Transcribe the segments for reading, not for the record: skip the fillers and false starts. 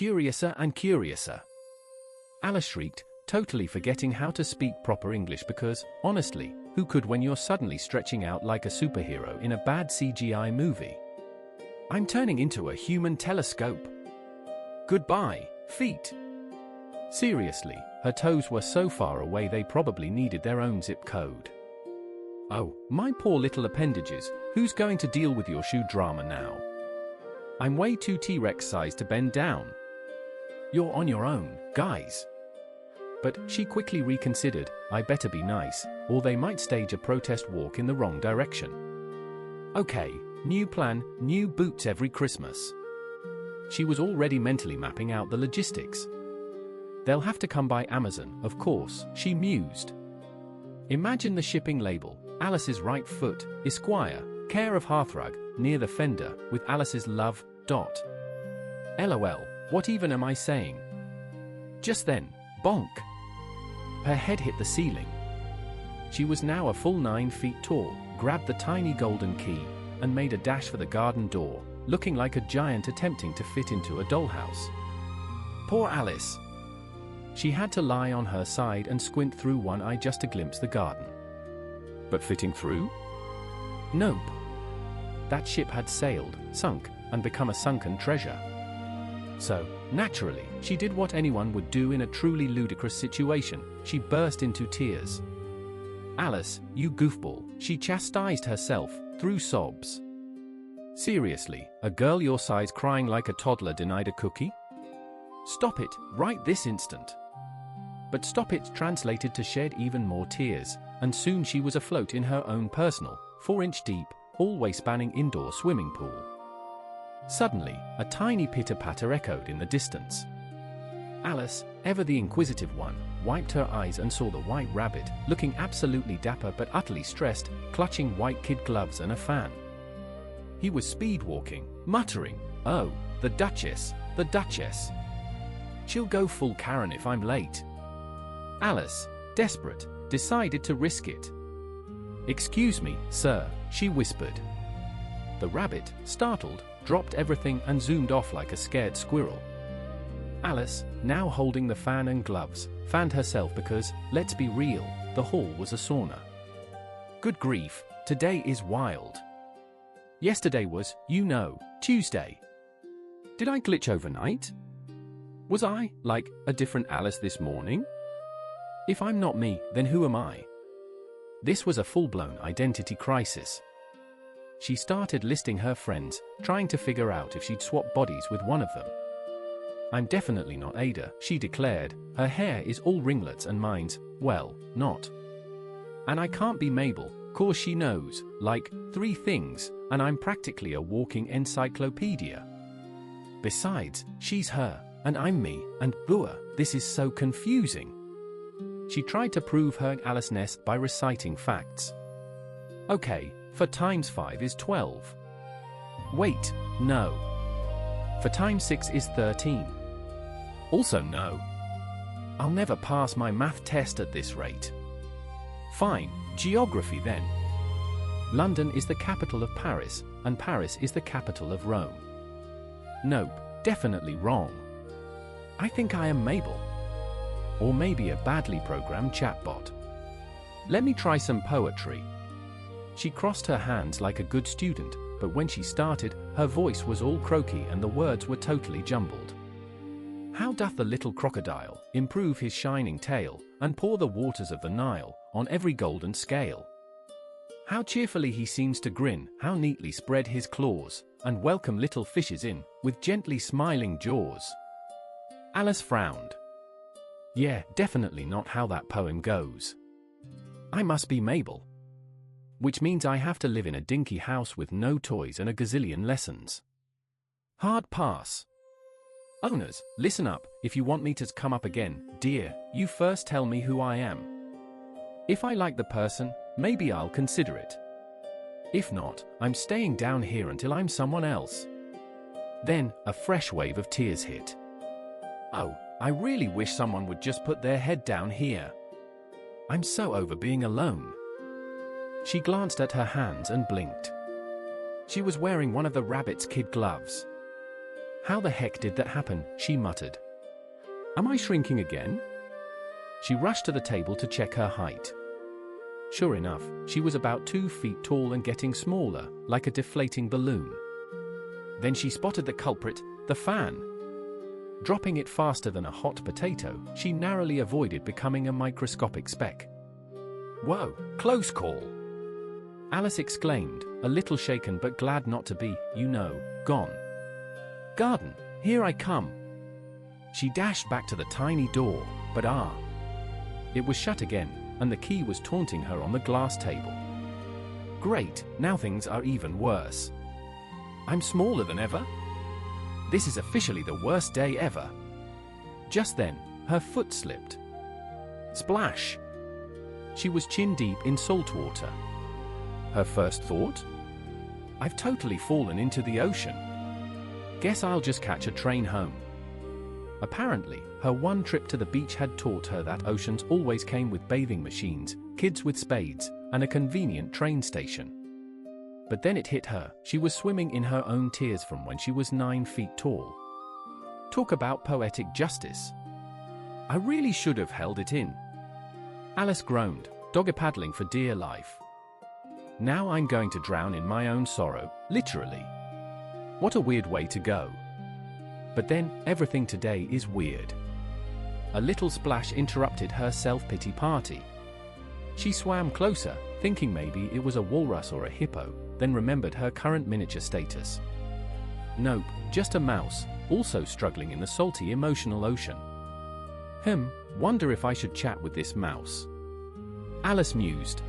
curiouser and curiouser. Alice shrieked, totally forgetting how to speak proper English because, honestly, who could when you're suddenly stretching out like a superhero in a bad CGI movie? I'm turning into a human telescope. Goodbye, feet. Seriously, her toes were so far away they probably needed their own zip code. Oh, my poor little appendages, who's going to deal with your shoe drama now? I'm way too T-Rex sized to bend down. You're on your own, guys. But she quickly reconsidered, I better be nice, or they might stage a protest walk in the wrong direction. Okay, new plan, new boots every Christmas. She was already mentally mapping out the logistics. They'll have to come by Amazon, of course, she mused. Imagine the shipping label, Alice's right foot, Esquire, care of Hearthrug, near the fender, with Alice's love, dot. LOL, what even am I saying? Just then, bonk. Her head hit the ceiling. She was now a full 9 feet tall, grabbed the tiny golden key, and made a dash for the garden door, looking like a giant attempting to fit into a dollhouse. Poor Alice. She had to lie on her side and squint through one eye just to glimpse the garden. But fitting through? Nope. That ship had sailed, sunk, and become a sunken treasure. So, naturally, she did what anyone would do in a truly ludicrous situation. She burst into tears. Alice, you goofball, she chastised herself, through sobs. Seriously, a girl your size crying like a toddler denied a cookie? Stop it, right this instant. But stop it translated to shed even more tears, and soon she was afloat in her own personal, 4-inch deep, hallway-spanning indoor swimming pool. Suddenly, a tiny pitter-patter echoed in the distance. Alice, ever the inquisitive one, wiped her eyes and saw the white rabbit, looking absolutely dapper but utterly stressed, clutching white kid gloves and a fan. He was speed-walking, muttering, "Oh, the Duchess, the Duchess. She'll go full Karen if I'm late." Alice, desperate, decided to risk it. "Excuse me, sir," she whispered. The rabbit, startled, dropped everything and zoomed off like a scared squirrel. Alice, now holding the fan and gloves, fanned herself because, let's be real, the hall was a sauna. Good grief, today is wild. Yesterday was, you know, Tuesday. Did I glitch overnight? Was I, like, a different Alice this morning? If I'm not me, then who am I? This was a full-blown identity crisis. She started listing her friends, trying to figure out if she'd swap bodies with one of them. I'm definitely not Ada, she declared. Her hair is all ringlets and mine's, well, not. And I can't be Mabel, 'cause she knows, like, 3 things, and I'm practically a walking encyclopedia. Besides, she's her, and I'm me, and booah, this is so confusing. She tried to prove her Alice-ness by reciting facts. Okay, 4 times 5 is 12. Wait, no. 4 times 6 is 13. Also no. I'll never pass my math test at this rate. Fine, geography then. London is the capital of Paris, and Paris is the capital of Rome. Nope, definitely wrong. I think I am Mabel. Or maybe a badly programmed chatbot. Let me try some poetry. She crossed her hands like a good student, but when she started, her voice was all croaky and the words were totally jumbled. How doth the little crocodile improve his shining tail, and pour the waters of the Nile on every golden scale? How cheerfully he seems to grin, how neatly spread his claws, and welcome little fishes in, with gently smiling jaws. Alice frowned. Yeah, definitely not how that poem goes. I must be Mabel. Which means I have to live in a dinky house with no toys and a gazillion lessons. Hard pass. Owners, listen up, if you want me to come up again, dear, you first tell me who I am. If I like the person, maybe I'll consider it. If not, I'm staying down here until I'm someone else. Then, a fresh wave of tears hit. Oh, I really wish someone would just put their head down here. I'm so over being alone. She glanced at her hands and blinked. She was wearing one of the rabbit's kid gloves. How the heck did that happen? She muttered. Am I shrinking again? She rushed to the table to check her height. Sure enough, she was about 2 feet tall and getting smaller, like a deflating balloon. Then she spotted the culprit, the fan. Dropping it faster than a hot potato, she narrowly avoided becoming a microscopic speck. Whoa, close call! Alice exclaimed, a little shaken but glad not to be, gone. Garden, here I come! She dashed back to the tiny door, but it was shut again, and the key was taunting her on the glass table. Great, now things are even worse. I'm smaller than ever? This is officially the worst day ever. Just then, her foot slipped. Splash! She was chin deep in salt water. Her first thought? I've totally fallen into the ocean. Guess I'll just catch a train home. Apparently, her one trip to the beach had taught her that oceans always came with bathing machines, kids with spades, and a convenient train station. But then it hit her, she was swimming in her own tears from when she was 9 feet tall. Talk about poetic justice. I really should have held it in. Alice groaned, doggy-paddling for dear life. Now I'm going to drown in my own sorrow, literally. What a weird way to go. But then, everything today is weird. A little splash interrupted her self-pity party. She swam closer, thinking maybe it was a walrus or a hippo, then remembered her current miniature status. Nope, just a mouse, also struggling in the salty emotional ocean. Wonder if I should chat with this mouse. Alice mused.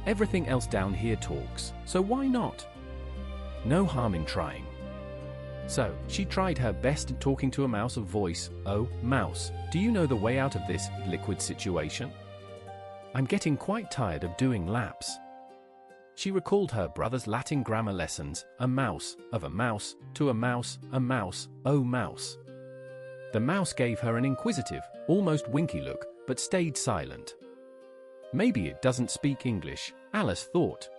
Everything else down here talks, so why not? No harm in trying. So, she tried her best at talking to a mouse of voice. Oh, mouse, do you know the way out of this liquid situation? I'm getting quite tired of doing laps. She recalled her brother's Latin grammar lessons, a mouse, of a mouse, to a mouse, oh mouse. The mouse gave her an inquisitive, almost winky look, but stayed silent. Maybe it doesn't speak English, Alice thought.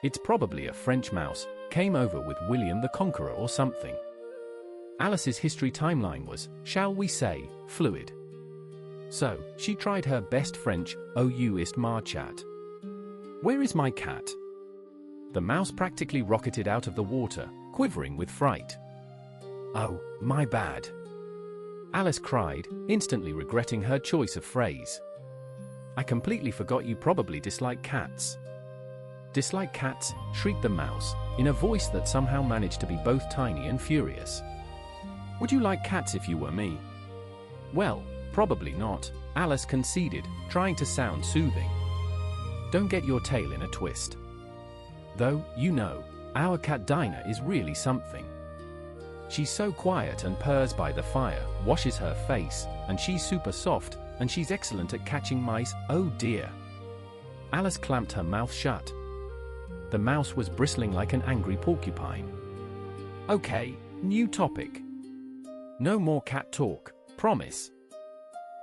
It's probably a French mouse, came over with William the Conqueror or something. Alice's history timeline was, shall we say, fluid. So, she tried her best French, ou ist ma chat. Where is my cat? The mouse practically rocketed out of the water, quivering with fright. Oh, my bad. Alice cried, instantly regretting her choice of phrase. I completely forgot you probably dislike cats. Dislike cats? Shrieked the mouse, in a voice that somehow managed to be both tiny and furious. Would you like cats if you were me? Well, probably not, Alice conceded, trying to sound soothing. Don't get your tail in a twist. Though, our cat Dinah is really something. She's so quiet and purrs by the fire, washes her face, and she's super soft, and she's excellent at catching mice, oh dear. Alice clamped her mouth shut. The mouse was bristling like an angry porcupine. Okay, new topic. No more cat talk, promise.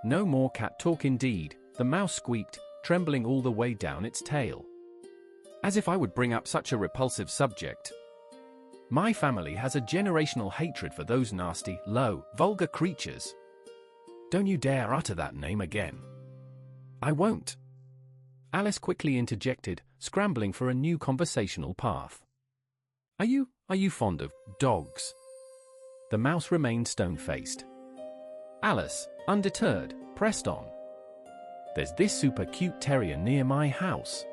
No more cat talk indeed, the mouse squeaked, trembling all the way down its tail. As if I would bring up such a repulsive subject. My family has a generational hatred for those nasty, low, vulgar creatures. Don't you dare utter that name again. I won't. Alice quickly interjected, scrambling for a new conversational path. Are you fond of dogs? The mouse remained stone-faced. Alice, undeterred, pressed on. There's this super cute terrier near my house.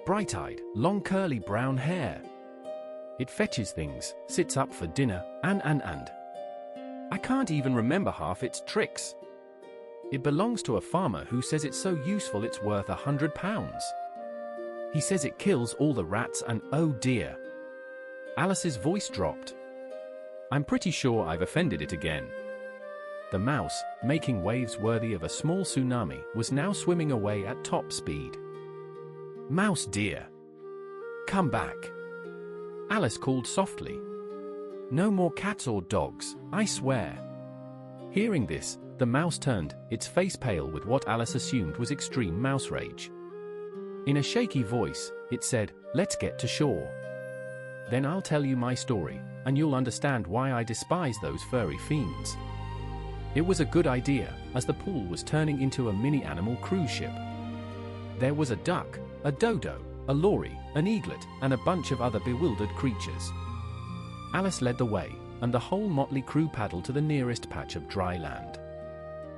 Bright-eyed, long curly brown hair. It fetches things, sits up for dinner, and. I can't even remember half its tricks. It belongs to a farmer who says it's so useful it's worth £100. He says it kills all the rats and oh dear. Alice's voice dropped. I'm pretty sure I've offended it again. The mouse, making waves worthy of a small tsunami, was now swimming away at top speed. Mouse dear. Come back. Alice called softly. No more cats or dogs, I swear. Hearing this, the mouse turned, its face pale with what Alice assumed was extreme mouse rage. In a shaky voice, it said, let's get to shore. Then I'll tell you my story, and you'll understand why I despise those furry fiends. It was a good idea, as the pool was turning into a mini-animal cruise ship. There was a duck, a dodo, a lory, an eaglet, and a bunch of other bewildered creatures. Alice led the way, and the whole motley crew paddled to the nearest patch of dry land.